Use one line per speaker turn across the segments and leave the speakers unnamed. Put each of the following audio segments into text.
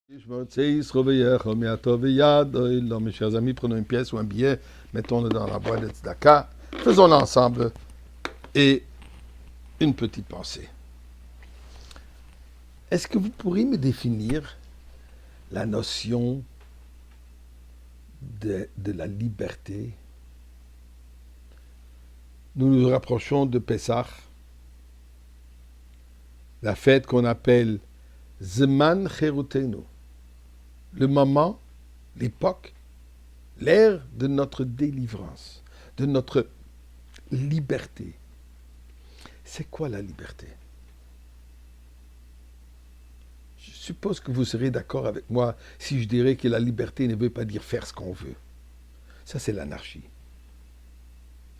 Mes chers amis, prenons une pièce ou un billet, mettons-le dans la boîte de tzedaka, faisons-le ensemble et une petite pensée. Est-ce que vous pourriez me définir la notion de la liberté? Nous nous rapprochons de Pessah, la fête qu'on appelle Zman Cherutenu, le moment, l'époque, l'ère de notre délivrance, de notre liberté. C'est quoi la liberté? Je suppose que vous serez d'accord avec moi si je dirais que la liberté ne veut pas dire faire ce qu'on veut. Ça, c'est l'anarchie.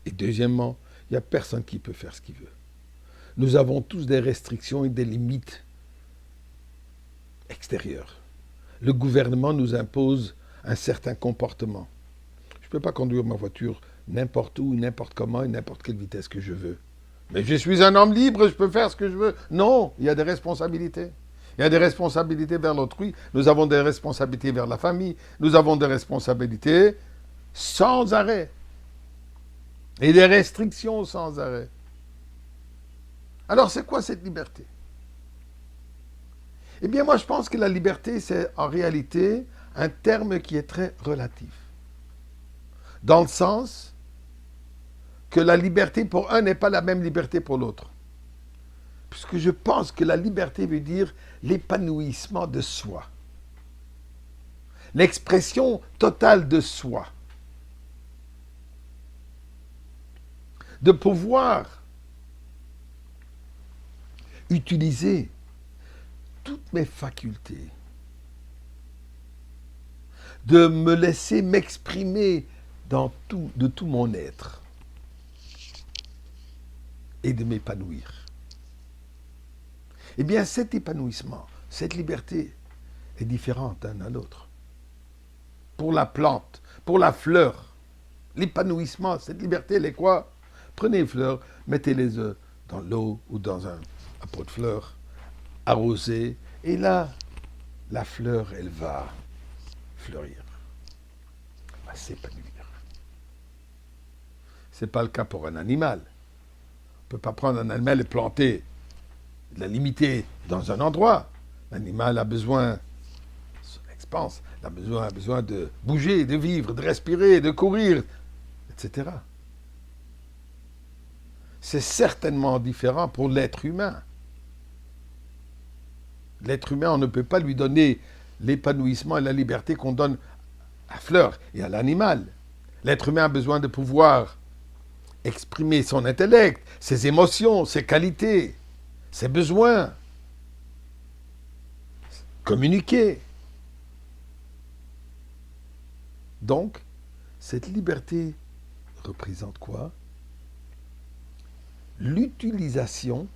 Et deuxièmement, il n'y a personne qui peut faire ce qu'il veut. Nous avons tous des restrictions et des limites extérieures. Le gouvernement nous impose un certain comportement. Je ne peux pas conduire ma voiture n'importe où, n'importe comment et n'importe quelle vitesse que je veux. Mais je suis un homme libre, je peux faire ce que je veux. Non, il y a des responsabilités. Il y a des responsabilités vers l'autrui. Nous avons des responsabilités vers la famille. Nous avons des responsabilités sans arrêt. Et des restrictions sans arrêt. Alors, c'est quoi cette liberté? Eh bien, moi, je pense que la liberté, c'est en réalité un terme qui est très relatif. Dans le sens que la liberté pour un n'est pas la même liberté pour l'autre. Puisque je pense que la liberté veut dire l'épanouissement de soi. L'expression totale de soi. De pouvoir utiliser toutes mes facultés, de me laisser m'exprimer de tout mon être et de m'épanouir. Eh bien, cet épanouissement, cette liberté est différente d'un à l'autre. Pour la plante, pour la fleur, l'épanouissement, cette liberté, elle est quoi? Prenez les fleurs, mettez-les dans l'eau ou dans un pot de fleurs, arrosez, et là, la fleur, elle va fleurir, elle va s'épanouir. Ce n'est pas le cas pour un animal. On ne peut pas prendre un animal et planter, la limiter dans un endroit. L'animal a besoin de son expanse, il a besoin de bouger, de vivre, de respirer, de courir, etc. C'est certainement différent pour l'être humain. L'être humain, on ne peut pas lui donner l'épanouissement et la liberté qu'on donne à la fleur et à l'animal. L'être humain a besoin de pouvoir exprimer son intellect, ses émotions, ses qualités, ses besoins, communiquer. Donc, cette liberté représente quoi? L'utilisation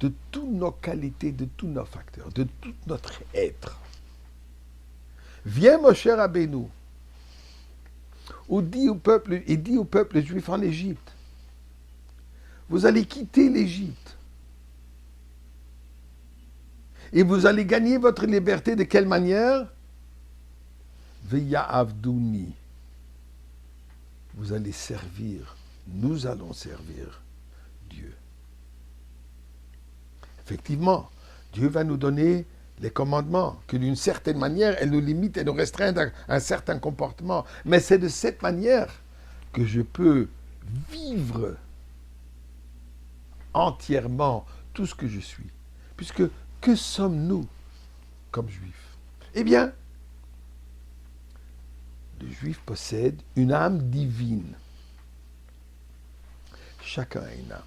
de toutes nos qualités, de tous nos facteurs, de tout notre être. Viens, mon cher Rabbeinu, il dit au peuple juif en Égypte, vous allez quitter l'Égypte et vous allez gagner votre liberté de quelle manière? Veya avdouni. Vous allez servir, nous allons servir Dieu. Effectivement, Dieu va nous donner les commandements, que d'une certaine manière, elle nous limite et nous restreint à un certain comportement. Mais c'est de cette manière que je peux vivre entièrement tout ce que je suis. Puisque, que sommes-nous comme juifs? Eh bien, le juif possède une âme divine. Chacun a une âme.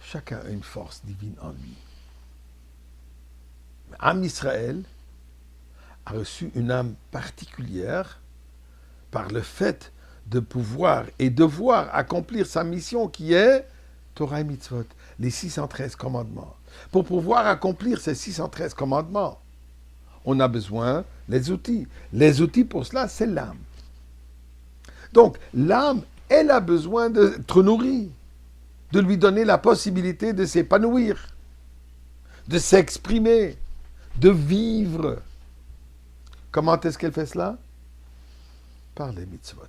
Chacun a une force divine en lui. Am Israël a reçu une âme particulière par le fait de pouvoir et devoir accomplir sa mission qui est Torah et Mitzvot, les 613 commandements. Pour pouvoir accomplir ces 613 commandements, on a besoin des outils. Les outils pour cela, c'est l'âme. Donc, l'âme, elle a besoin d'être nourrie, de lui donner la possibilité de s'épanouir, de s'exprimer, de vivre. Comment est-ce qu'elle fait cela? Par les mitzvot.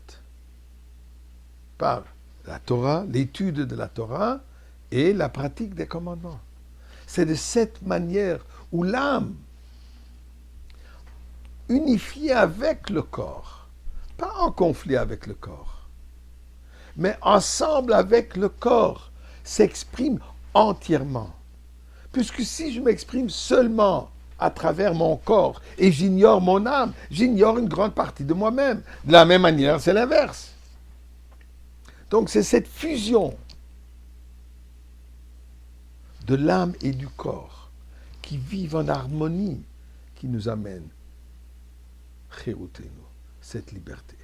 Par la Torah, l'étude de la Torah et la pratique des commandements. C'est de cette manière où l'âme, unifiée avec le corps, pas en conflit avec le corps, mais ensemble avec le corps, s'exprime entièrement. Puisque si je m'exprime seulement à travers mon corps et j'ignore mon âme, j'ignore une grande partie de moi-même. De la même manière, c'est l'inverse. Donc c'est cette fusion de l'âme et du corps qui vivent en harmonie qui nous amène, Chérutenu, cette liberté.